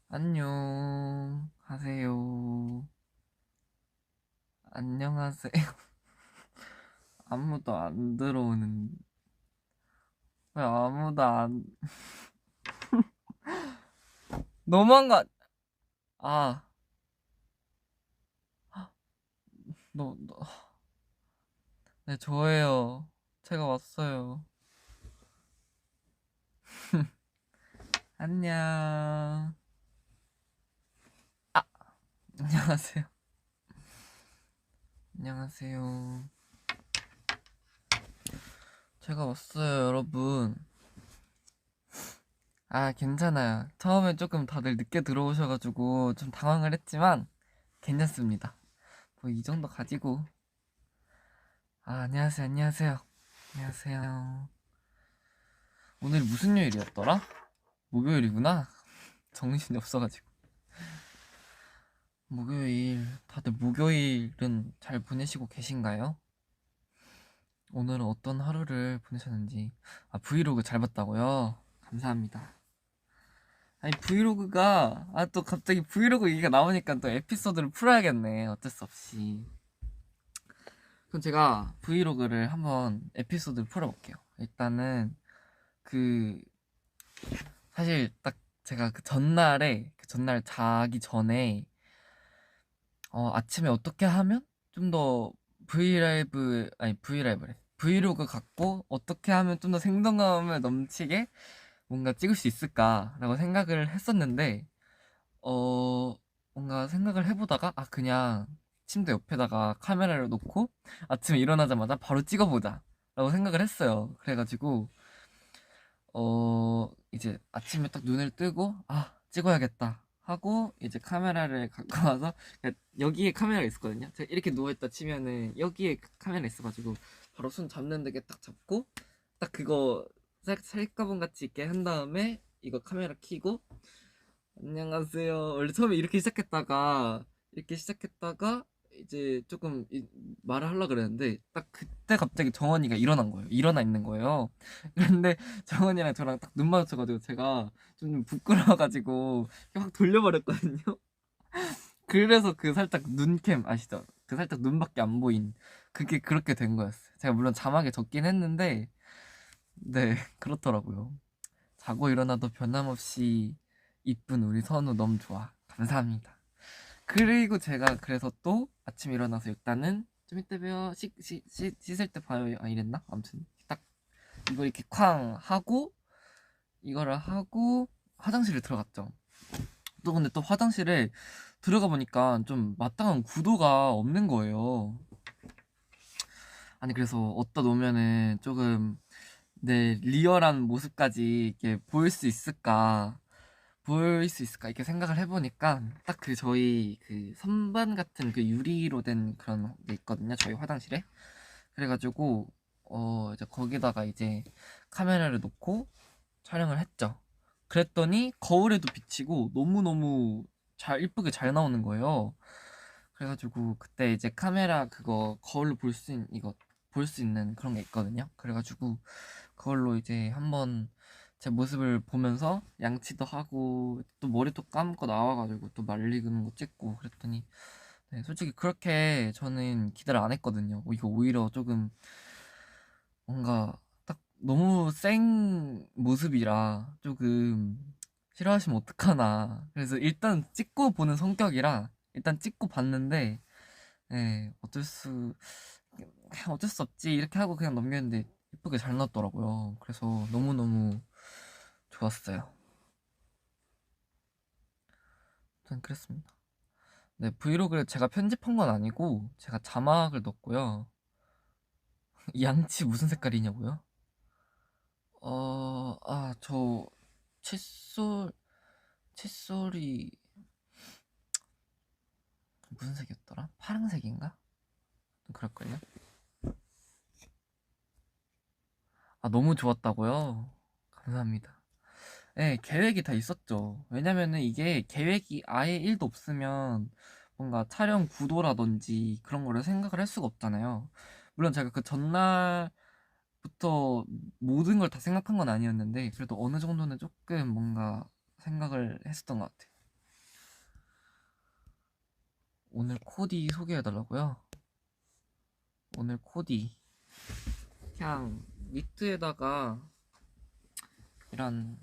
안녕 하세요. 안녕하세요. 아무도 안 들어오는. 왜 아무도 안. 너무한 거. 아, 너. 네, 저예요. 제가 왔어요. 안녕. 아, 안녕하세요. 안녕하세요. 제가 왔어요, 여러분. 아, 괜찮아요. 처음에 조금 다들 늦게 들어오셔가지고 좀 당황을 했지만 괜찮습니다. 뭐 이 정도 가지고. 아, 안녕하세요, 안녕하세요. 안녕하세요. 오늘 무슨 요일이었더라? 목요일이구나. 정신이 없어가지고. 목요일, 다들 목요일은 잘 보내시고 계신가요? 오늘은 어떤 하루를 보내셨는지. 아, 브이로그 잘 봤다고요? 감사합니다. 아니, 브이로그가, 또 갑자기 브이로그 얘기가 나오니까 또 에피소드를 풀어야겠네. 어쩔 수 없이. 그럼 제가 브이로그를 한번 에피소드를 풀어볼게요. 일단은, 그, 사실 딱 제가 그 전날 자기 전에 아침에 어떻게 하면 좀 더 브이라이브래. 브이로그 갖고 어떻게 하면 좀 더 생동감을 넘치게 뭔가 찍을 수 있을까라고 생각을 했었는데, 어, 뭔가 생각을 해보다가, 그냥 침대 옆에다가 카메라를 놓고 아침에 일어나자마자 바로 찍어보자 라고 생각을 했어요. 그래가지고, 이제 아침에 딱 눈을 뜨고, 찍어야겠다 하고, 이제 카메라를 갖고 와서, 그러니까 여기에 카메라가 있었거든요. 제가 이렇게 누워있다 치면은, 여기에 카메라 있어가지고, 바로 손 잡는 데게 딱 잡고, 딱 그거, 셀카봉 같이 있게 한 다음에, 이거 카메라 켜고, 안녕하세요. 원래 처음에 이렇게 시작했다가, 이제 조금 말을 하려고 그랬는데, 딱 그때 갑자기 정원이가 일어난 거예요. 일어나 있는 거예요. 근데 정원이랑 저랑 딱 눈 마주쳐가지고 제가 좀 부끄러워가지고 확 돌려버렸거든요. 그래서 그 살짝 눈캠 아시죠? 그 살짝 눈밖에 안 보인 그게 그렇게 된 거였어요. 제가 물론 자막에 적긴 했는데, 네, 그렇더라고요. 자고 일어나도 변함없이 이쁜 우리 선우 너무 좋아. 감사합니다. 그리고 제가 그래서 또 아침에 일어나서 일단은 좀 이따 봬요. 씻을 때 봐요. 이랬나? 아무튼 딱 이거 이렇게 쾅 하고 이거를 하고 화장실에 들어갔죠. 또 근데 또 화장실에 들어가 보니까 좀 마땅한 구도가 없는 거예요. 아니 그래서 어디다 놓으면은 조금 내 리얼한 모습까지 이렇게 보일 수 있을까 이렇게 생각을 해보니까 딱 그 저희 그 선반 같은 그 유리로 된 그런 게 있거든요. 저희 화장실에. 그래가지고 이제 거기다가 이제 카메라를 놓고 촬영을 했죠. 그랬더니 거울에도 비치고 너무너무 잘 이쁘게 잘 나오는 거예요. 그래가지고 그때 이제 카메라 그거 거울로 볼 수 있는 그런 게 있거든요. 그래가지고 그걸로 이제 한번 제 모습을 보면서 양치도 하고 또 머리도 감고 나와가지고 또 말리는 거 찍고 그랬더니, 네, 솔직히 그렇게 저는 기대를 안 했거든요. 이거 오히려 조금 뭔가 딱 너무 생 모습이라 조금 싫어하시면 어떡하나. 그래서 일단 찍고 보는 성격이라 일단 찍고 봤는데, 네, 그냥 어쩔 수 없지 이렇게 하고 그냥 넘겼는데 예쁘게 잘 나왔더라고요. 그래서 너무너무 좋았어요. 전 그랬습니다. 네, 브이로그를 제가 편집한 건 아니고 제가 자막을 넣었고요. 이 양치 무슨 색깔이냐고요? 저 칫솔 칫솔이 무슨 색이었더라? 파란색인가? 그럴걸요? 너무 좋았다고요? 감사합니다. 네, 계획이 다 있었죠. 왜냐면은 이게 계획이 아예 1도 없으면 뭔가 촬영 구도라든지 그런 거를 생각을 할 수가 없잖아요. 물론 제가 그 전날부터 부터 모든 걸 다 생각한 건 아니었는데 그래도 어느 정도는 조금 뭔가 생각을 했었던 것 같아요. 오늘 코디 소개해달라고요? 오늘 코디 그냥 니트에다가 이런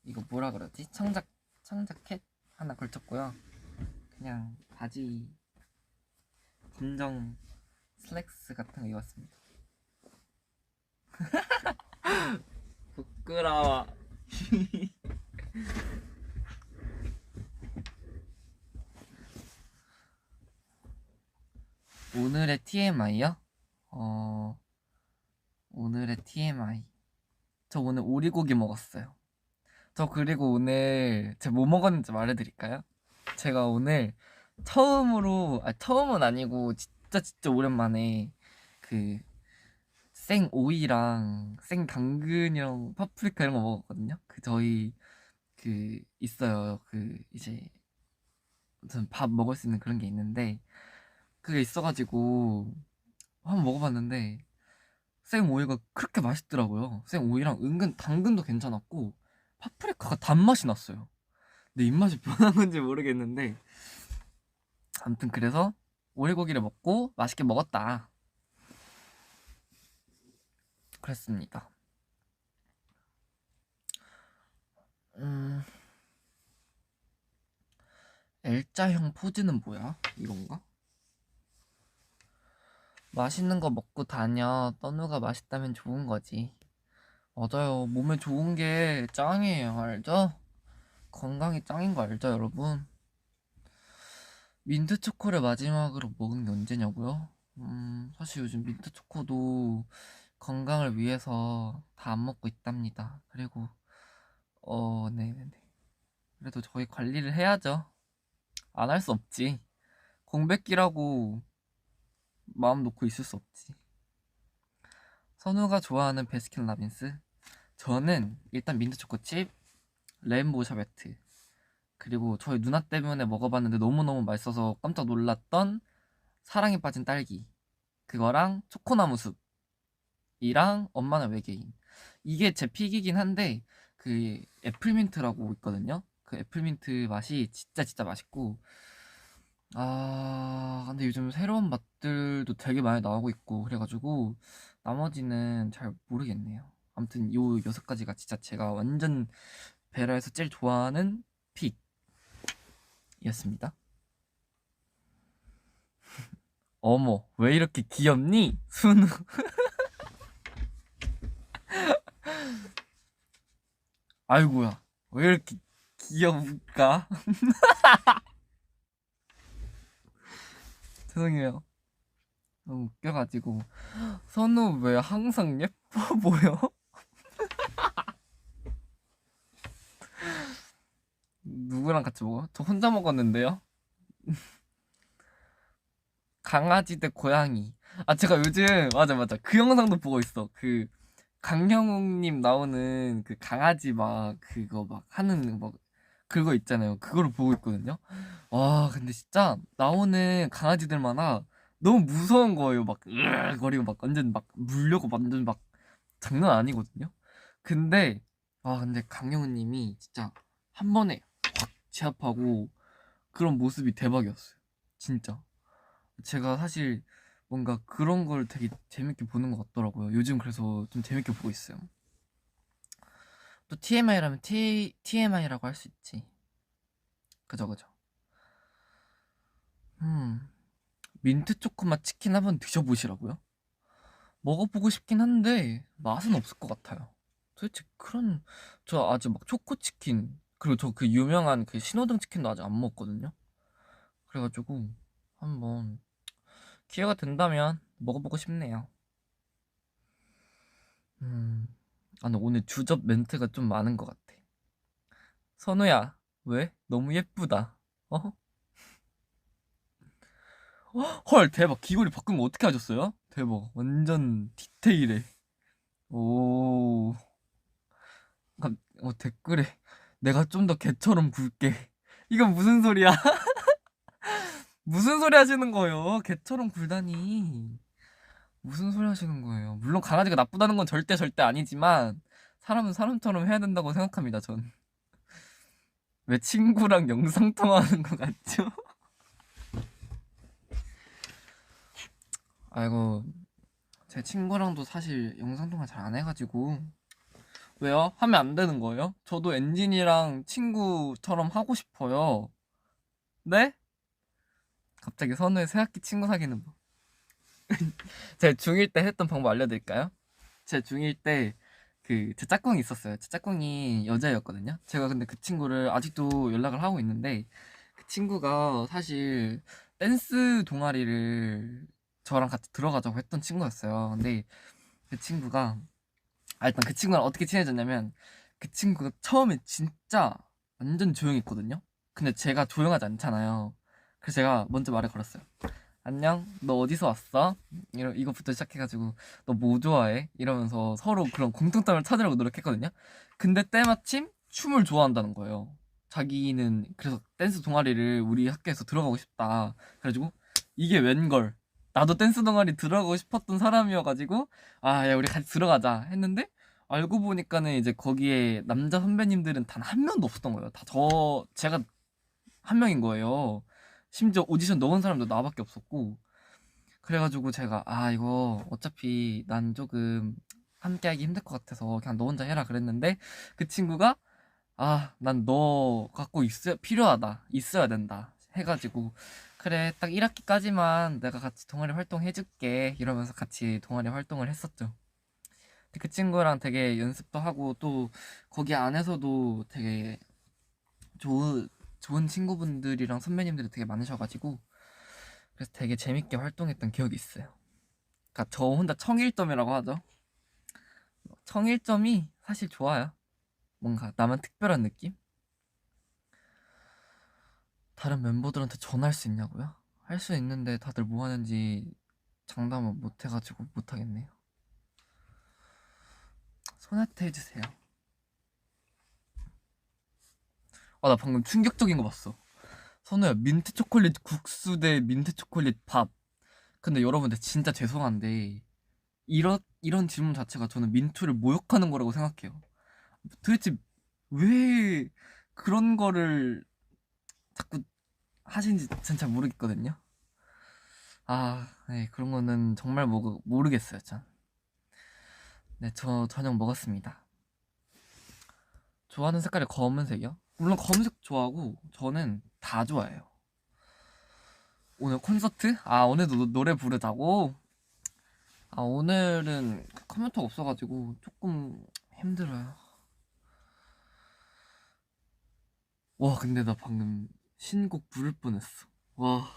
이거 뭐라 그러지? 청자켓 하나 걸쳤고요. 그냥 바지 검정 슬랙스 같은 거 입었습니다. 부끄러워. 오늘의 TMI요? 오늘의 TMI. 저 오늘 오리고기 먹었어요. 저 그리고 오늘 제가 뭐 먹었는지 말해드릴까요? 제가 오늘 처음은 아니고 진짜 오랜만에 그 생 오이랑 생 당근이랑 파프리카 이런 거 먹었거든요. 그 저희 그 있어요. 그 이제 무슨 밥 먹을 수 있는 그런 게 있는데 그게 있어가지고 한번 먹어봤는데 생 오이가 그렇게 맛있더라고요. 생 오이랑 은근 당근도 괜찮았고 파프리카가 단맛이 났어요. 내 입맛이 변한 건지 모르겠는데 아무튼 그래서 오리고기를 먹고 맛있게 먹었다. 그랬습니다. L자형 포즈는 뭐야? 이건가? 맛있는 거 먹고 다녀. 떠누가 맛있다면 좋은 거지. 맞아요. 몸에 좋은 게 짱이에요. 알죠? 건강이 짱인 거 알죠, 여러분? 민트 초코를 마지막으로 먹은 게 언제냐고요? 사실 요즘 민트 초코도 건강을 위해서 다 안 먹고 있답니다. 그리고 네네네. 그래도 저희 관리를 해야죠. 안 할 수 없지. 공백기라고 마음 놓고 있을 수 없지. 선우가 좋아하는 베스킨라빈스? 저는 일단 민트 초코칩, 레인보우 샤베트, 그리고 저희 누나 때문에 먹어봤는데 너무너무 맛있어서 깜짝 놀랐던 사랑에 빠진 딸기, 그거랑 초코나무 숲이랑 엄마는 외계인. 이게 제 픽이긴 한데 그 애플민트라고 있거든요. 그 애플민트 맛이 진짜 맛있고 근데 요즘 새로운 맛들도 되게 많이 나오고 있고 그래가지고 나머지는 잘 모르겠네요. 아무튼 요 6가지가 진짜 제가 완전 베라에서 제일 좋아하는 픽이었습니다. 어머, 왜 이렇게 귀엽니? 순우. 아이고야, 왜 이렇게 귀여울까? 죄송해요. 너무 웃겨가지고. 선우 왜 항상 예뻐 보여? 누구랑 같이 먹어? 저 혼자 먹었는데요? 강아지 대 고양이. 제가 요즘, 맞아. 그 영상도 보고 있어. 그, 강영욱님 나오는 그 강아지 그거 하는 그거 있잖아요. 그거를 보고 있거든요. 와, 근데 진짜 나오는 강아지들마다 너무 무서운 거예요. 으악거리고 완전 물려고 완전 장난 아니거든요. 근데, 근데 강영욱님이 진짜 한 번에 확 제압하고 그런 모습이 대박이었어요. 진짜. 제가 사실 뭔가 그런 걸 되게 재밌게 보는 것 같더라고요. 요즘 그래서 좀 재밌게 보고 있어요. 또 TMI라면 TMI라고 할 수 있지. 그죠. 민트 초코맛 치킨 한번 드셔보시라고요? 먹어보고 싶긴 한데 맛은 없을 것 같아요. 도대체 저 아직 초코 치킨 그리고 저 그 유명한 그 신호등 치킨도 아직 안 먹었거든요. 그래가지고 한번 기회가 된다면 먹어보고 싶네요. 근데 오늘 주접 멘트가 좀 많은 것 같아. 선우야, 왜? 너무 예쁘다. 어? 헐, 대박. 귀걸이 바꾼 거 어떻게 하셨어요? 대박. 완전 디테일해. 오. 댓글에 내가 좀 더 개처럼 굴게. 이건 무슨 소리야? 무슨 소리 하시는 거예요? 개처럼 굴다니. 무슨 소리 하시는 거예요? 물론 강아지가 나쁘다는 건 절대 절대 아니지만 사람은 사람처럼 해야 된다고 생각합니다, 전. 왜 친구랑 영상통화하는 것 같죠? 아이고, 제 친구랑도 사실 영상통화 잘 안 해가지고. 왜요? 하면 안 되는 거예요? 저도 엔진이랑 친구처럼 하고 싶어요. 네? 갑자기 선우의 새학기 친구 사귀는 법. 제 중1 때 했던 방법 알려드릴까요? 제 중1 때 제 짝꿍이 있었어요. 제 짝꿍이 여자였거든요. 제가 근데 그 친구를 아직도 연락을 하고 있는데 그 친구가 사실 댄스 동아리를 저랑 같이 들어가자고 했던 친구였어요. 근데 그 친구가 일단 그 친구랑 어떻게 친해졌냐면 그 친구가 처음에 진짜 완전 조용했거든요. 근데 제가 조용하지 않잖아요. 그래서 제가 먼저 말을 걸었어요. 안녕, 너 어디서 왔어? 이거부터 시작해가지고 너 뭐 좋아해? 이러면서 서로 그런 공통점을 찾으려고 노력했거든요. 근데 때마침 춤을 좋아한다는 거예요. 자기는 그래서 댄스 동아리를 우리 학교에서 들어가고 싶다. 그래가지고 이게 웬걸? 나도 댄스 동아리 들어가고 싶었던 사람이어가지고 아, 야, 우리 같이 들어가자 했는데 알고 보니까는 이제 거기에 남자 선배님들은 단 한 명도 없었던 거예요. 다 제가 한 명인 거예요. 심지어 오디션 넣은 사람도 나밖에 없었고. 그래가지고 제가 이거 어차피 난 조금 함께 하기 힘들 것 같아서 그냥 너 혼자 해라 그랬는데 그 친구가 난 너 갖고 필요하다, 있어야 된다 해가지고 그래, 딱 1학기까지만 내가 같이 동아리 활동 해줄게 이러면서 같이 동아리 활동을 했었죠. 그 친구랑 되게 연습도 하고 또 거기 안에서도 되게 좋은 친구분들이랑 선배님들이 되게 많으셔가지고 그래서 되게 재밌게 활동했던 기억이 있어요. 그러니까 저 혼자 청일점이라고 하죠. 청일점이 사실 좋아요. 뭔가 나만 특별한 느낌? 다른 멤버들한테 전할 수 있냐고요? 할 수 있는데 다들 뭐 하는지 장담은 못 해가지고 못 하겠네요. 소개팅 해주세요. 나 방금 충격적인 거 봤어. 선우야, 민트 초콜릿 국수 대 민트 초콜릿 밥. 근데 여러분들 진짜 죄송한데 이런 질문 자체가 저는 민투를 모욕하는 거라고 생각해요. 도대체 왜 그런 거를 자꾸 하시는지 진짜 모르겠거든요. 네, 그런 거는 정말 모르겠어요, 전. 네, 저 저녁 먹었습니다. 좋아하는 색깔이 검은색이요? 물론 검은색 좋아하고 저는 다 좋아해요. 오늘 콘서트? 오늘도 노래 부르자고? 오늘은 컴퓨터가 없어가지고 조금 힘들어요. 와, 근데 나 방금 신곡 부를 뻔했어. 와.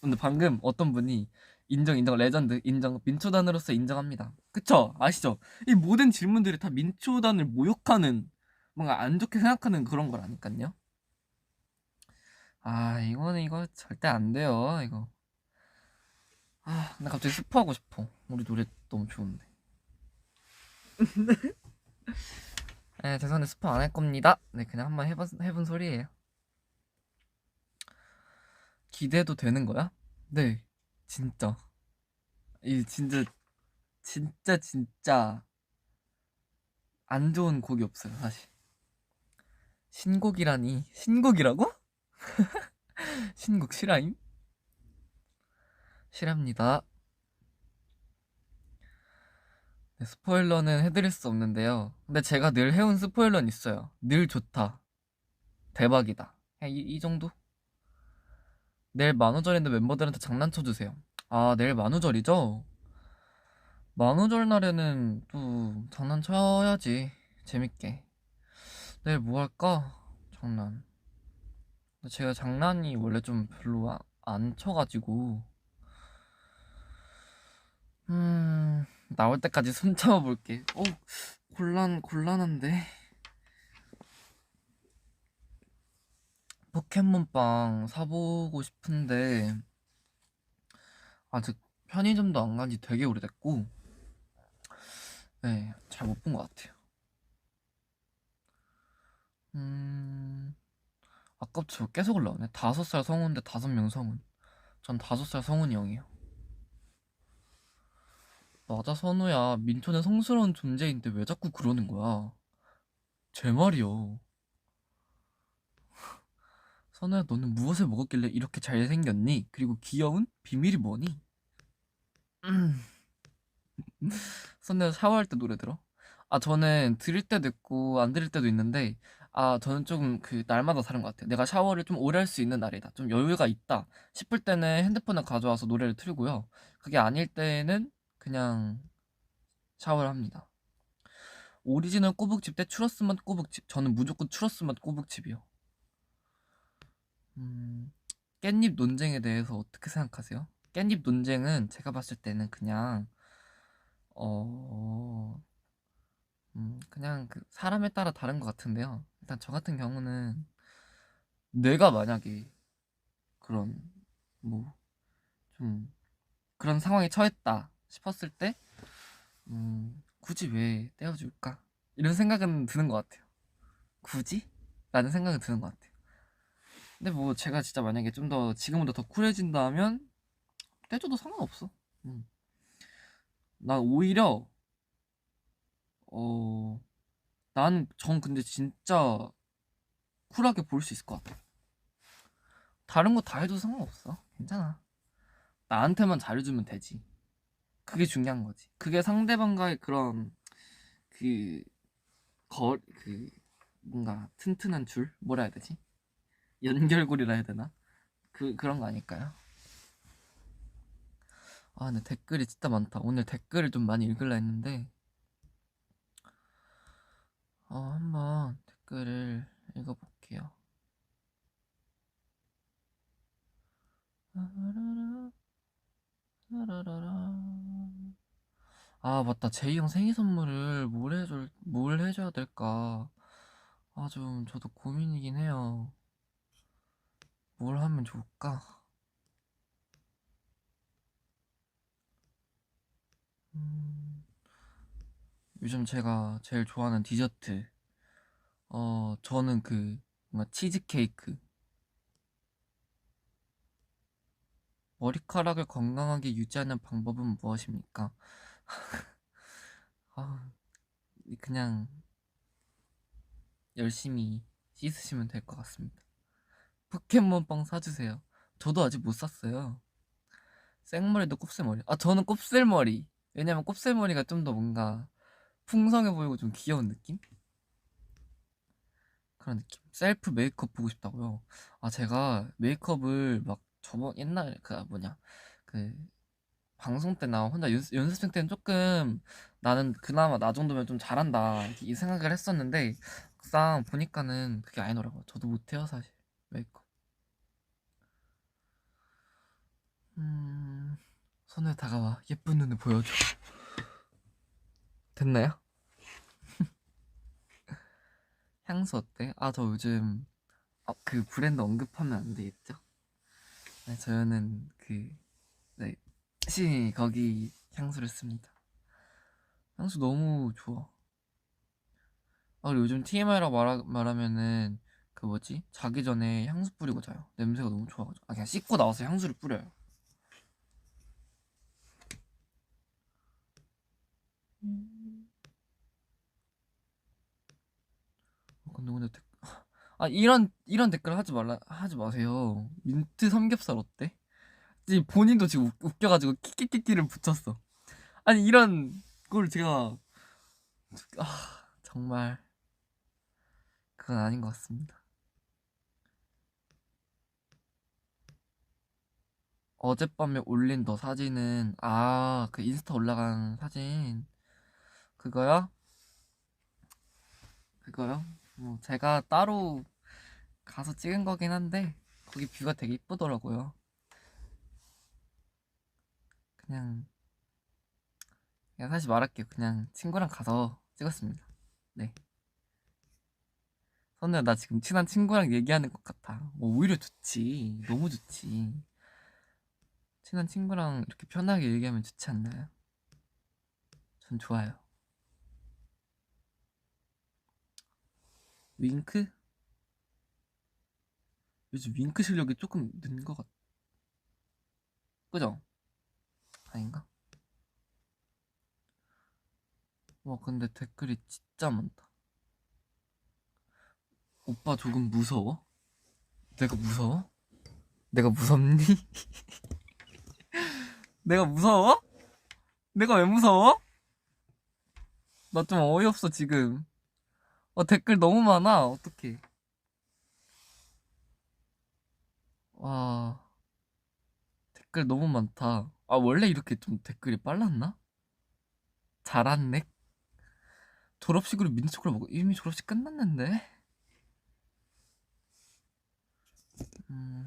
근데 방금 어떤 분이 인정 레전드 인정 민초단으로서 인정합니다. 그쵸? 아시죠? 이 모든 질문들이 다 민초단을 모욕하는 뭔가 안 좋게 생각하는 그런 거라니까요. 이거는 이거 절대 안 돼요. 이거. 나 갑자기 스포하고 싶어. 우리 노래 너무 좋은데. 네, 죄송한데 스포 안 할 겁니다. 네, 그냥 한번 해본 소리예요. 기대도 되는 거야? 네, 진짜. 이 진짜 안 좋은 곡이 없어요, 사실. 신곡이라니. 신곡이라고? 신곡 실화임? 실합니다. 네, 스포일러는 해드릴 수 없는데요. 근데 제가 늘 해온 스포일러는 있어요. 늘 좋다. 대박이다. 그냥 이 정도? 내일 만우절인데 멤버들한테 장난쳐주세요. 내일 만우절이죠? 만우절 날에는 또 장난쳐야지. 재밌게. 내일 뭐 할까? 장난. 근데 제가 장난이 원래 좀 별로 안 쳐가지고. 나올 때까지 숨 참아볼게. 곤란한데. 포켓몬빵 사보고 싶은데, 아직 편의점도 안 간지 되게 오래됐고, 네, 잘 못 본 것 같아요. 음, 아깝죠. 계속 올라오네. 5살 성우인데 5명 성운. 전 5살 성운이 형이에요. 맞아, 선우야. 민초는 성스러운 존재인데 왜 자꾸 그러는 거야? 제 말이요. 선우야, 너는 무엇을 먹었길래 이렇게 잘생겼니? 그리고 귀여운? 비밀이 뭐니? 음. 선우야, 샤워할 때 노래 들어? 아, 저는 들을 때도 있고 안 들을 때도 있는데, 아, 저는 조금 그 날마다 다른 것 같아요. 내가 샤워를 좀 오래 할 수 있는 날이다, 좀 여유가 있다 싶을 때는 핸드폰을 가져와서 노래를 틀고요. 그게 아닐 때는 그냥 샤워를 합니다. 오리지널 꼬북칩 대 추러스맛 꼬북칩. 저는 무조건 추러스맛 꼬북칩이요. 음, 깻잎 논쟁에 대해서 어떻게 생각하세요? 깻잎 논쟁은 제가 봤을 때는 그냥 어, 그냥 그 사람에 따라 다른 것 같은데요. 일단 저 같은 경우는 내가 만약에 그런 뭐 좀 그런 상황에 처했다 싶었을 때 굳이 왜 떼어줄까? 이런 생각은 드는 것 같아요. 굳이? 라는 생각은 드는 것 같아요. 근데 뭐 제가 진짜 만약에 좀 더 지금보다 더 쿨해진다면 떼줘도 상관없어. 음. 난 오히려 어 난 전 근데 진짜 쿨하게 볼 수 있을 것 같아. 다른 거 다 해도 상관없어. 괜찮아. 나한테만 잘해주면 되지. 그게 중요한 거지. 그게 상대방과의 그런 그 그 뭔가 튼튼한 줄 뭐라 해야 되지? 연결고리라 해야 되나? 그런 거 아닐까요? 아, 근데 댓글이 진짜 많다. 오늘 댓글을 좀 많이 읽으려 했는데 한번 댓글을 읽어볼게요. 아, 맞다. 제이 형 생일 선물을 뭘 해줘야 될까? 아, 좀 저도 고민이긴 해요. 뭘 하면 좋을까? 음, 요즘 제가 제일 좋아하는 디저트. 저는 그 뭔가 치즈케이크. 머리카락을 건강하게 유지하는 방법은 무엇입니까? 아, 그냥 열심히 씻으시면 될 것 같습니다. 포켓몬빵 사주세요. 저도 아직 못 샀어요. 생머리도 곱슬머리. 아, 저는 곱슬머리. 왜냐면 곱슬머리가 좀 더 뭔가 풍성해 보이고 좀 귀여운 느낌? 그런 느낌. 셀프 메이크업 보고 싶다고요. 아, 제가 메이크업을 막 저번 옛날 그 뭐냐 그 방송 때나 혼자 연습생 때는 조금 나는 그나마 나 정도면 좀 잘한다 이 생각을 했었는데 막상 보니까는 그게 아니더라고요. 저도 못해요 사실 메이크업. 음, 손에 다가와 예쁜 눈을 보여줘. 됐나요? 향수 어때? 아, 저 요즘 그 브랜드 언급하면 안 되겠죠? 네, 저는 네, 거기 향수를 씁니다. 향수 너무 좋아. 아, 그리고 요즘 TMI라고 말하면은 그 뭐지? 자기 전에 향수 뿌리고 자요. 냄새가 너무 좋아가지고. 아, 그냥 씻고 나와서 향수를 뿌려요. 음. 근데 이런 댓글 하지 마세요. 민트 삼겹살 어때? 지금 본인도 지금 웃겨가지고 키키키키를 붙였어. 아니 이런 걸 제가 정말 그건 아닌 것 같습니다. 어젯밤에 올린 너 사진은 그 인스타 올라간 사진 그거요? 그거요? 뭐 제가 따로 가서 찍은 거긴 한데 거기 뷰가 되게 이쁘더라고요. 그냥 사실 말할게요. 그냥 친구랑 가서 찍었습니다. 네. 선우야, 나 지금 친한 친구랑 얘기하는 것 같아. 오히려 좋지. 너무 좋지. 친한 친구랑 이렇게 편하게 얘기하면 좋지 않나요? 전 좋아요. 윙크? 요즘 윙크 실력이 조금 는 것 같. 그죠? 아닌가? 와 근데 댓글이 진짜 많다. 오빠 조금 무서워? 내가 무서워? 내가 무섭니? 내가 무서워? 내가 왜 무서워? 나 좀 어이없어 지금. 댓글 너무 많아. 어떡해. 와 댓글 너무 많다. 아 원래 이렇게 좀 댓글이 빨랐나? 잘았네. 졸업식으로 민초콜 먹어. 이미 졸업식 끝났는데. 음.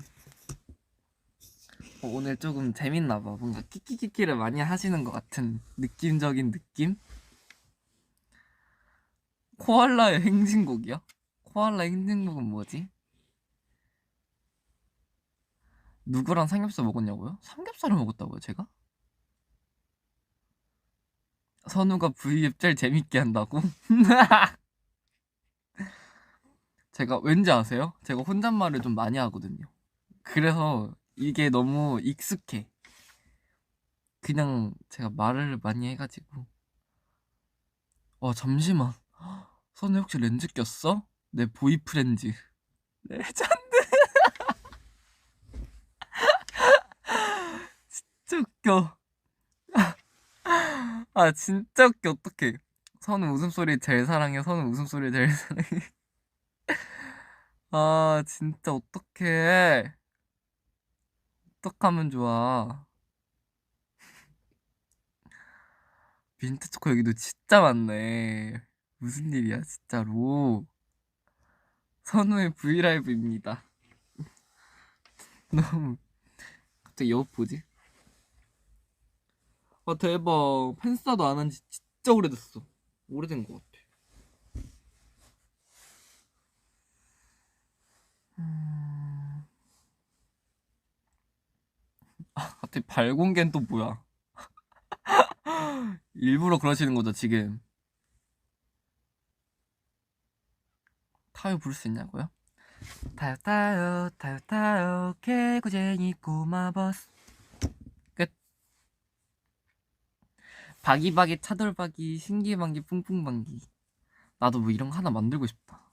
오늘 조금 재밌나봐. 뭔가 키키키키를 많이 하시는 것 같은 느낌적인 느낌? 코알라의 행진곡이야? 코알라의 행진곡은 뭐지? 누구랑 삼겹살 먹었냐고요? 삼겹살을 먹었다고요, 제가? 선우가 V앱 제일 재밌게 한다고? 제가 왠지 아세요? 제가 혼잣말을 좀 많이 하거든요. 그래서 이게 너무 익숙해. 그냥 제가 말을 많이 해가지고. 잠시만. 선우 혹시 렌즈 꼈어? 내 보이프렌즈. 레전드. 진짜 웃겨. 아 진짜 웃겨. 어떡해. 선우 웃음소리 제일 사랑해. 선우 웃음소리 제일 사랑해. 아 진짜 어떡해. 어떡하면 좋아. 민트 초코 여기도 진짜 많네. 무슨 일이야 진짜로. 선우의 브이라이브입니다. 너무 갑자기 여우 보지? 아 대박. 팬싸도 안 한 지 진짜 오래됐어. 오래된 것 같아. 갑자기 발공개는 또 뭐야? 일부러 그러시는 거죠 지금? 타요 부를 수 있냐고요? 타요 타요 타요 타요 개구쟁이 꼬마버스. 끝. 바기바기 차돌박이 신기방기 뿡뿡방기. 나도 뭐 이런 거 하나 만들고 싶다.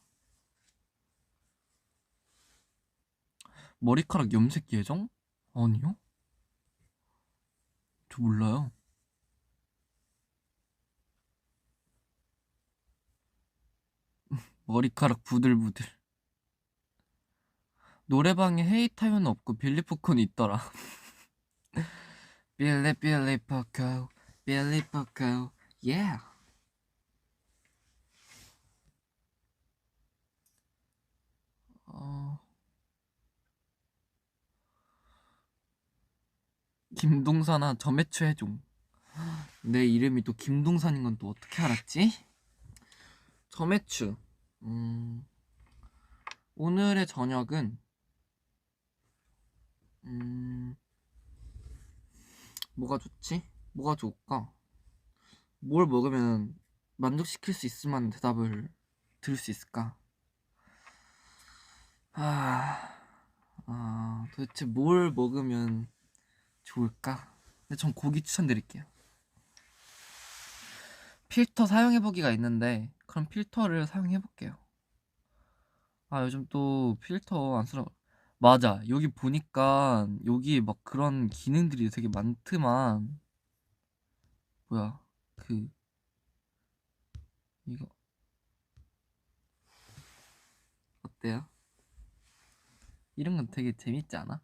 머리카락 염색 예정? 아니요? 저 몰라요. 머리카락 부들부들. 노래방에 헤이타요는 없고 빌리포콘이 있더라. 빌리포코 빌리포코 yeah. 김동산아 점액추 해종. 내 이름이 또 김동산인 건 또 어떻게 알았지? 점액추. 오늘의 저녁은 뭐가 좋지? 뭐가 좋을까? 뭘 먹으면 만족시킬 수 있을 만한 대답을 들을 수 있을까? 도대체 뭘 먹으면 좋을까? 근데 전 고기 추천드릴게요. 필터 사용해보기가 있는데 그럼 필터를 사용해볼게요. 요즘 또 필터 안 쓰라. 맞아. 여기 보니까 여기 막 그런 기능들이 되게 많더만. 뭐야? 이거 어때요? 이런 건 되게 재밌지 않아?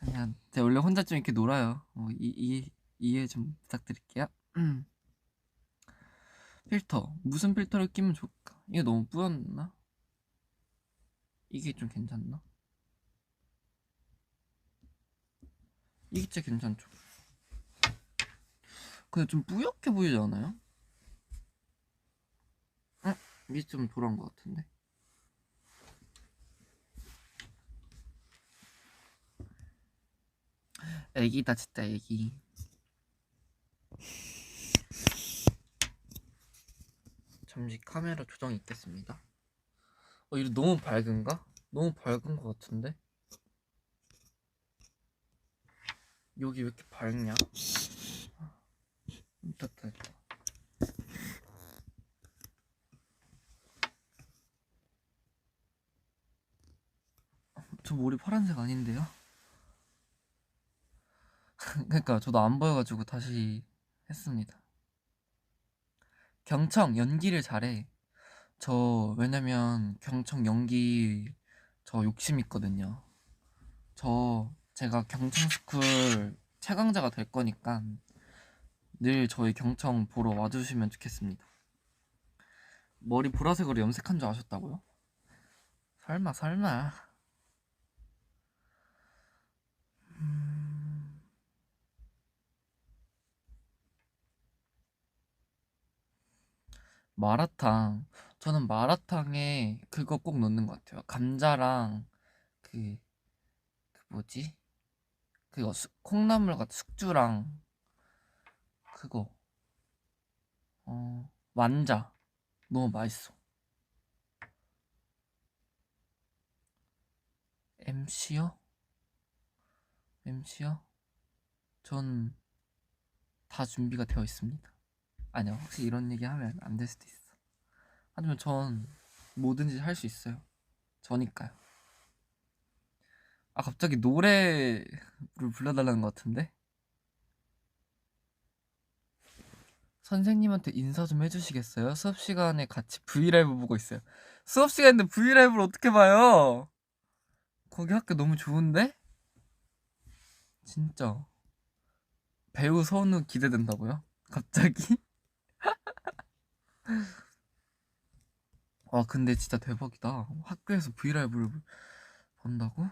아니야, 제가 원래 혼자 좀 이렇게 놀아요. 이해 좀 부탁드릴게요. 필터 무슨 필터를 끼면 좋을까? 이게 너무 뿌였나? 이게 좀 괜찮나? 이게 진짜 괜찮죠? 근데 좀 뿌옇게 보이지 않아요? 응? 이게 좀 돌아온 것 같은데. 애기다 진짜 애기. 잠시 카메라 조정 있겠습니다. 이거 너무 밝은가? 너무 밝은 것 같은데? 여기 왜 이렇게 밝냐? 됐다. 저 머리 파란색 아닌데요? 그러니까 저도 안 보여가지고 다시 했습니다. 경청 연기를 잘해. 저 왜냐면 경청 연기 저 욕심 있거든요. 제가 경청 스쿨 최강자가 될 거니까 늘 저희 경청 보러 와주시면 좋겠습니다. 머리 보라색으로 염색한 줄 아셨다고요? 설마. 마라탕. 저는 마라탕에 그거 꼭 넣는 것 같아요. 감자랑 그 뭐지? 그거 콩나물 같은 숙주랑 그거 완자 너무 맛있어. MC요? MC요? 전 다 준비가 되어 있습니다. 아니요, 혹시 이런 얘기 하면 안 될 수도 있어. 하지만 전 뭐든지 할 수 있어요. 저니까요. 갑자기 노래를 불러달라는 것 같은데? 선생님한테 인사 좀 해주시겠어요? 수업 시간에 같이 브이라이브 보고 있어요. 수업 시간인데 브이라이브를 어떻게 봐요? 거기 학교 너무 좋은데? 진짜 배우 선우 기대된다고요? 갑자기? 와 근데 진짜 대박이다. 학교에서 브이라이브를 본다고?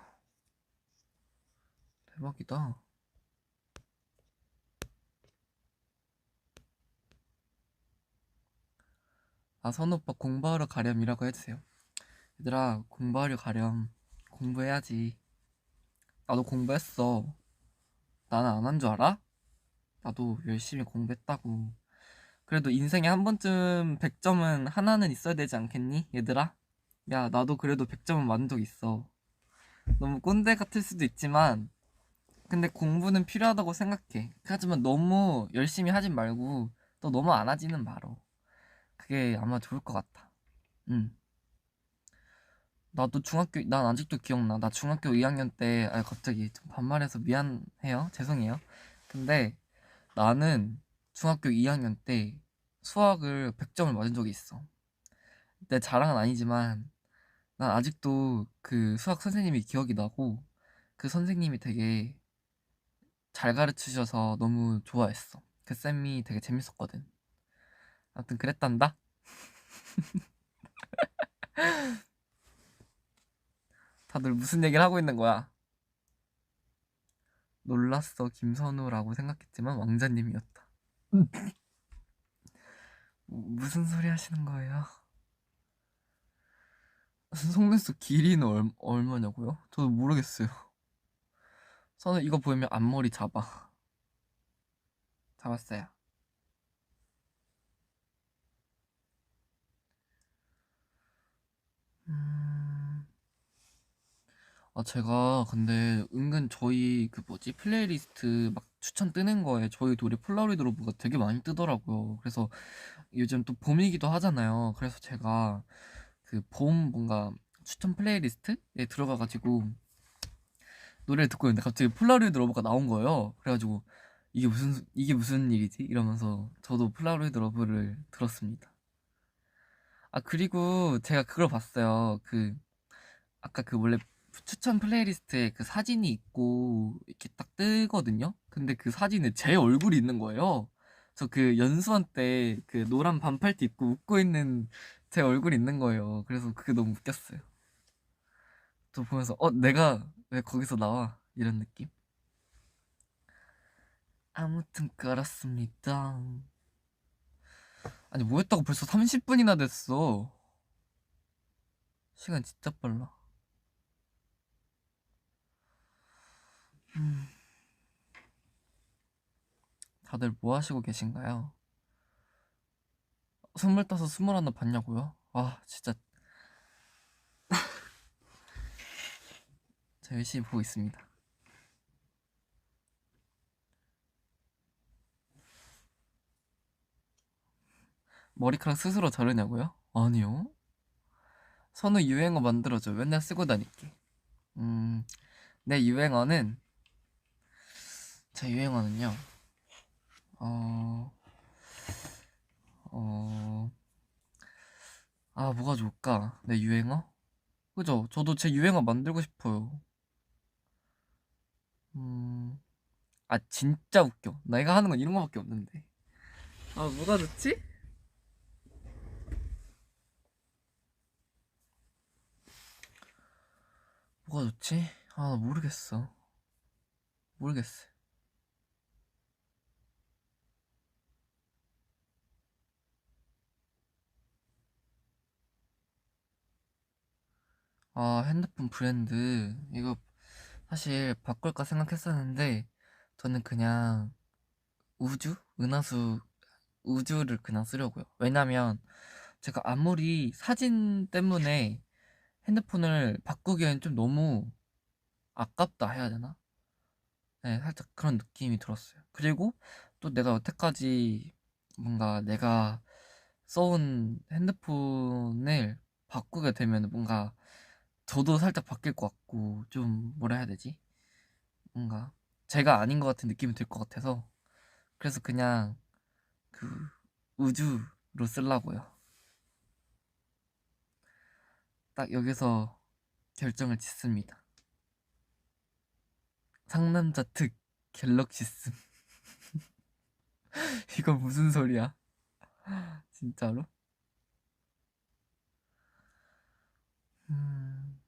대박이다. 선우 오빠 공부하러 가렴이라고 해주세요. 얘들아 공부하러 가렴. 공부해야지. 나도 공부했어. 나는 안 한 줄 알아? 나도 열심히 공부했다고. 그래도 인생에 한 번쯤 100점은 하나는 있어야 되지 않겠니? 얘들아? 야, 나도 그래도 100점은 맞은 적 있어. 너무 꼰대 같을 수도 있지만, 근데 공부는 필요하다고 생각해. 하지만 너무 열심히 하진 말고, 또 너무 안 하지는 말어. 그게 아마 좋을 것 같아. 응. 난 아직도 기억나. 나 중학교 2학년 때, 갑자기 좀 반말해서 미안해요. 죄송해요. 근데 나는 중학교 2학년 때 수학을 100점을 맞은 적이 있어. 내 자랑은 아니지만 난 아직도 그 수학 선생님이 기억이 나고 그 선생님이 되게 잘 가르치셔서 너무 좋아했어. 그 쌤이 되게 재밌었거든. 아무튼 그랬단다. 다들 무슨 얘기를 하고 있는 거야? 놀랐어 김선우라고 생각했지만 왕자님이었다. 무슨 소리 하시는 거예요? 속눈썹 길이는 얼마냐고요? 저도 모르겠어요. 저는 이거 보이면 앞머리 잡았어요. 음... 제가 근데 은근 저희 그 뭐지 플레이리스트 막 추천 뜨는 거에 저희 노래 폴라로이드 로브가 되게 많이 뜨더라고요. 그래서 요즘 또 봄이기도 하잖아요. 그래서 제가 그 봄 뭔가 추천 플레이리스트에 들어가가지고 노래를 듣고 있는데 갑자기 폴라로이드 러브가 나온 거예요. 그래가지고 이게 무슨 일이지? 이러면서 저도 폴라로이드 러브를 들었습니다. 그리고 제가 그걸 봤어요. 아까 그 원래 추천 플레이리스트에 그 사진이 있고 이렇게 딱 뜨거든요. 근데 그 사진에 제 얼굴이 있는 거예요. 저 그 연수원 때 그 노란 반팔티 입고 웃고 있는 제 얼굴이 있는 거예요. 그래서 그게 너무 웃겼어요. 저 보면서 내가 왜 거기서 나와? 이런 느낌. 아무튼 그렇습니다. 아니 뭐 했다고 벌써 30분이나 됐어. 시간 진짜 빨라. 다들 뭐 하시고 계신가요? 25, 21 봤냐고요? 아, 진짜 제가 열심히 보고 있습니다. 머리카락 스스로 자르냐고요? 아니요. 선우 유행어 만들어줘. 맨날 쓰고 다닐게. 음, 내 유행어는, 제 유행어는요, 어, 어, 뭐가 좋을까? 내 유행어? 그죠? 저도 제 유행어 만들고 싶어요. 음, 진짜 웃겨. 내가 하는 건 이런 거밖에 없는데. 뭐가 좋지? 뭐가 좋지? 나 모르겠어. 모르겠어. 핸드폰 브랜드. 이거 사실 바꿀까 생각했었는데, 저는 그냥 우주? 은하수 우주를 그냥 쓰려고요. 왜냐면 제가 아무리 사진 때문에 핸드폰을 바꾸기엔 좀 너무 아깝다 해야 되나? 네, 살짝 그런 느낌이 들었어요. 그리고 또 내가 여태까지 뭔가 내가 써온 핸드폰을 바꾸게 되면 뭔가 저도 살짝 바뀔 것 같고 좀 뭐라 해야 되지? 뭔가 제가 아닌 것 같은 느낌이 들 것 같아서 그래서 그냥 그 우주로 쓰려고요. 딱 여기서 결정을 짓습니다. 상남자 특 갤럭시 씀. 이거 무슨 소리야? 진짜로? 음,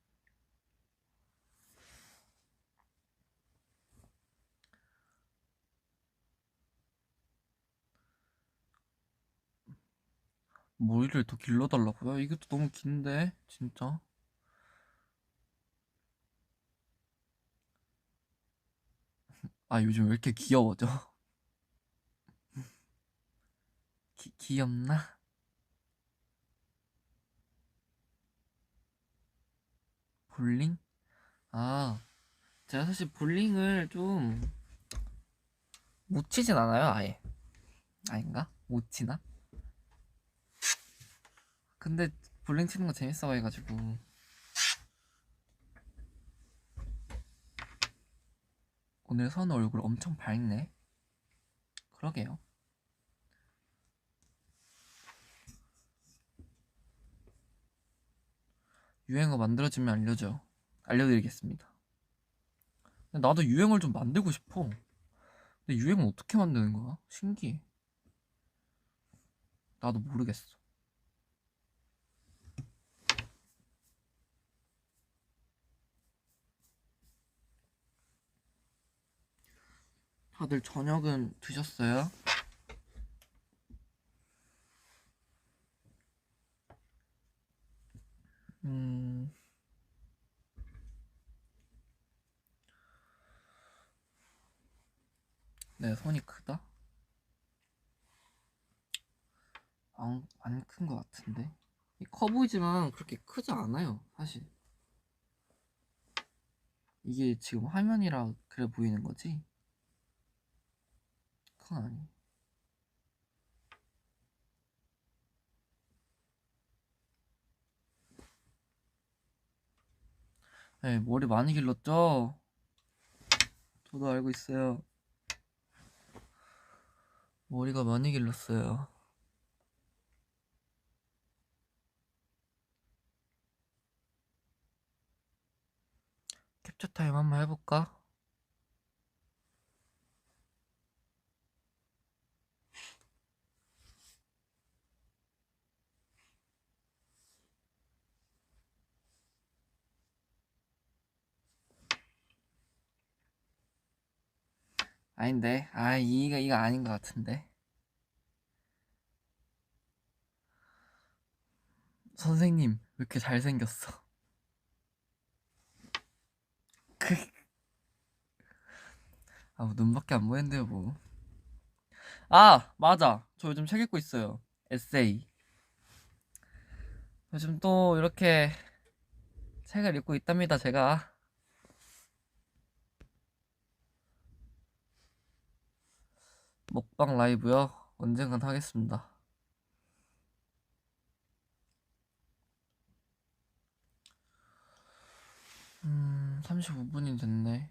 머리를 더 길러달라고요? 이것도 너무 긴데, 진짜. 요즘 왜 이렇게 귀여워져? 귀엽나? 볼링? 아, 제가 사실 볼링을 좀 못 치진 않아요, 아예. 아닌가? 못 치나? 근데 볼링 치는 거 재밌어 해가지고. 오늘 선우 얼굴 엄청 밝네. 그러게요. 유행어 만들어주면 알려줘. 알려드리겠습니다. 근데 나도 유행어를 좀 만들고 싶어. 근데 유행어 어떻게 만드는 거야? 신기해. 나도 모르겠어. 다들 저녁은 드셨어요? 음, 내 손이 크다? 안 큰 것 같은데. 커 보이지만 그렇게 크지 않아요, 사실. 이게 지금 화면이라 그래 보이는 거지? 그건 아니. 네, 머리 많이 길렀죠? 저도 알고 있어요. 머리가 많이 길렀어요. 캡처 타임 한번 해볼까? 아닌데. 이거 아닌 것 같은데. 선생님, 왜 이렇게 잘생겼어? 뭐 눈밖에 안 보이는데요, 뭐. 맞아. 저 요즘 책 읽고 있어요. 에세이. 요즘 또 이렇게 책을 읽고 있답니다, 제가. 먹방 라이브요? 언젠간 하겠습니다. 35분이 됐네.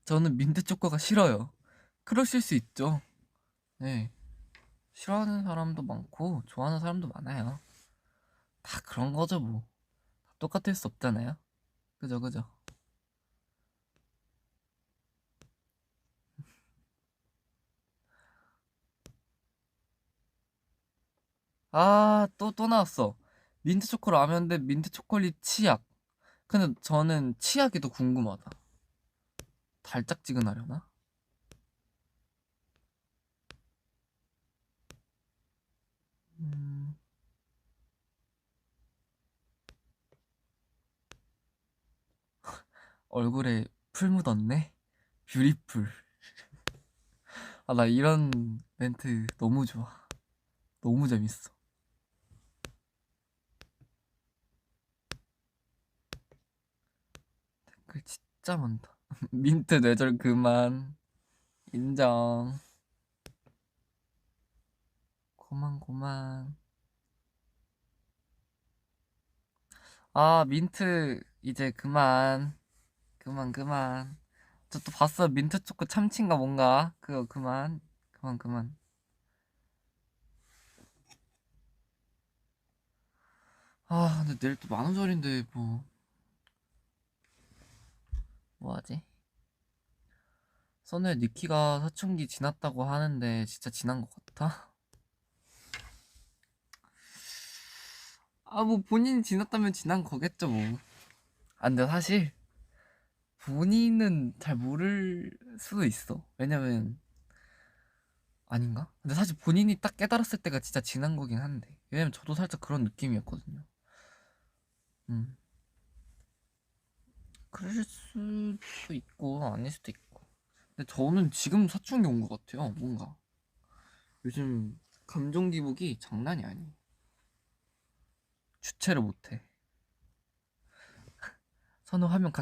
저는 민트 초코가 싫어요. 그러실 수 있죠. 네. 싫어하는 사람도 많고 좋아하는 사람도 많아요. 다 그런 거죠 뭐. 다 똑같을 수 없잖아요. 그죠 그죠. 또 나왔어. 민트 초코 라면 대 민트 초콜릿 치약. 근데 저는 치약이 더 궁금하다. 달짝지근하려나? 음, 얼굴에 풀 묻었네? 뷰티풀. 나 이런 멘트 너무 좋아. 너무 재밌어. 댓글 진짜 많다. 민트 뇌절 그만. 인정. 고만 고만. 민트 이제 그만. 그만. 저 또 봤어. 민트 초코 참치인가 뭔가. 그거 그만. 그만. 근데 내일 또 10,000원짜리인데 뭐 하지? 선우의 니키가 사춘기 지났다고 하는데 진짜 지난 것 같아? 뭐 본인이 지났다면 지난 거겠죠 뭐. 근데 사실 본인은 잘 모를 수도 있어. 왜냐면 아닌가? 근데 사실 본인이 딱 깨달았을 때가 진짜 지난 거긴 한데. 왜냐면 저도 살짝 그런 느낌이었거든요. 음. 그럴 수도 있고 아닐 수도 있고. 근데 저는 지금 사춘기 온 것 같아요. 뭔가 요즘 감정 기복이 장난이 아니에요. 주체를 못해. 선우 화면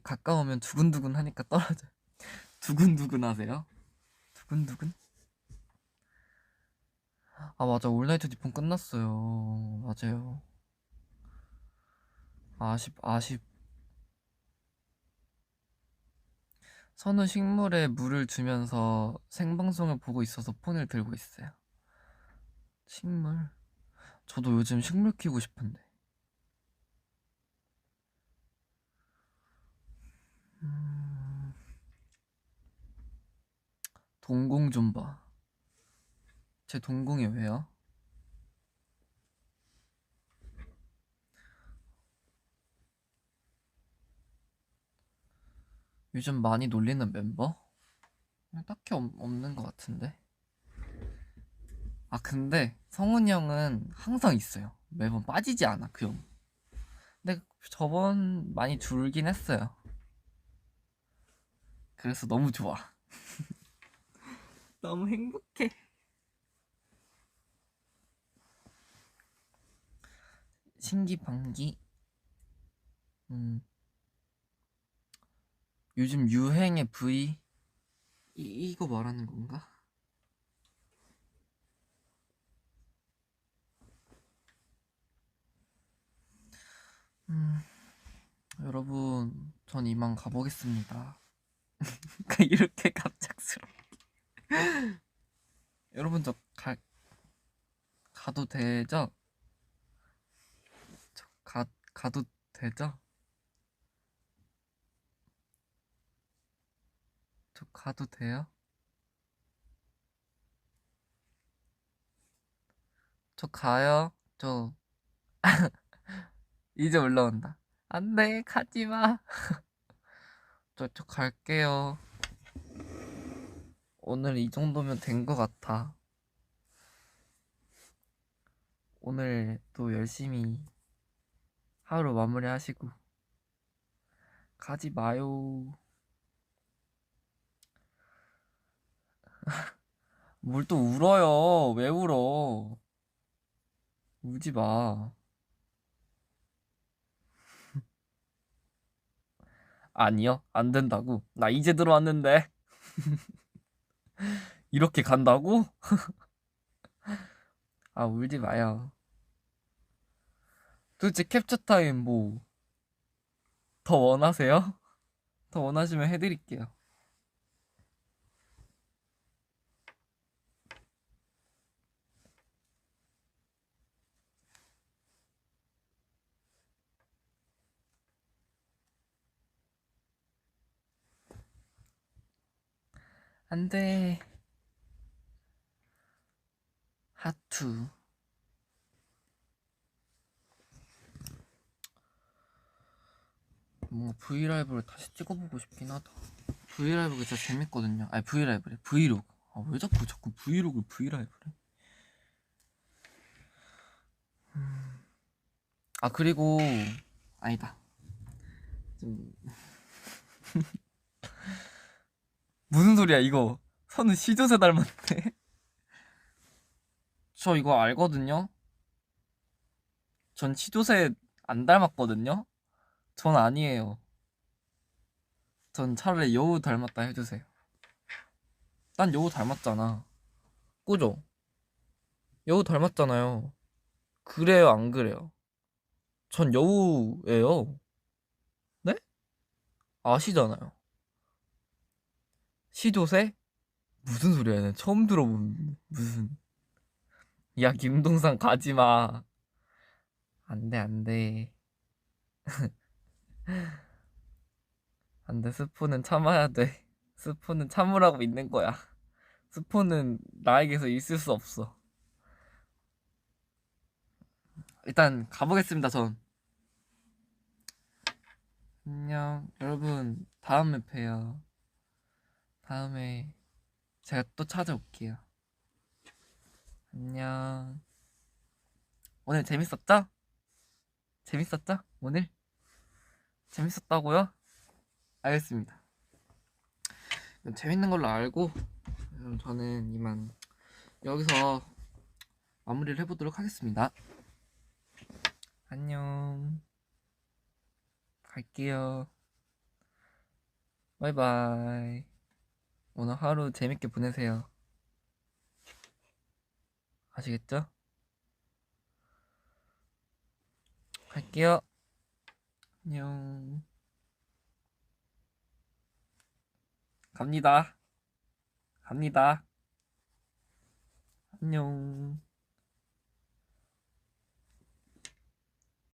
가까우면 두근두근 하니까 떨어져. 두근두근 하세요? 두근두근? 맞아. 올나이트 디폰 끝났어요. 맞아요. 아쉽. 선우 식물에 물을 주면서 생방송을 보고 있어서 폰을 들고 있어요. 식물? 저도 요즘 식물 키우고 싶은데. 음, 동공 좀 봐. 제 동공이 왜요? 요즘 많이 놀리는 멤버? 딱히 없는 것 같은데. 근데 성훈이 형은 항상 있어요. 매번 빠지지 않아, 그 형. 근데 저번 많이 줄긴 했어요. 그래서 너무 좋아. 너무 행복해. 신기방기. 음, 요즘 유행의 부위 이거 말하는 건가? 음, 여러분, 전 이만 가보겠습니다. 이렇게 갑작스러워. 여러분, 가도 되죠? 가도 되죠? 저 가도 돼요? 저 가요? 이제 올라온다. 안 돼, 가지 마. 저 갈게요. 오늘 이 정도면 된 것 같아. 오늘 또 열심히 하루 마무리하시고 가지 마요. 뭘 또 울어요? 왜 울어? 울지 마. 아니요, 안 된다고. 나 이제 들어왔는데. 이렇게 간다고? 아, 울지 마요. 도대체 캡처 타임 뭐, 더 원하세요? 더 원하시면 해드릴게요. 안 돼. 하투. 뭔가 브이라이브를 다시 찍어보고 싶긴 하다. 브이라이브가 진짜 재밌거든요. 아니, 브이라이브래. 브이로그. 아, 왜 자꾸 브이로그 브이라이브래? 아, 그리고, 아니다. 좀, 무슨 소리야, 이거. 선우 시조새 닮았네. 저 이거 알거든요? 전 시조새 안 닮았거든요? 전 아니에요. 전 차라리 여우 닮았다 해주세요. 난 여우 닮았잖아. 그죠? 여우 닮았잖아요. 그래요, 안 그래요? 전 여우예요. 네? 아시잖아요. 시조새? 무슨 소리야, 나 처음 들어본 무슨. 야, 김동산 가지마. 안 돼, 안 돼. 안 돼, 스포는 참아야 돼. 스포는 참으라고 있는 거야. 스포는 나에게서 있을 수 없어. 일단 가보겠습니다, 전. 안녕. 여러분, 다음에 봬요. 다음에 제가 또 찾아올게요. 안녕. 오늘 재밌었죠? 재밌었죠? 오늘? 재밌었다고요? 알겠습니다. 재밌는 걸로 알고 그럼 저는 이만 여기서 마무리를 해보도록 하겠습니다. 안녕. 갈게요. 바이바이. 오늘 하루 재밌게 보내세요. 아시겠죠? 갈게요. 안녕. 갑니다. 갑니다. 안녕.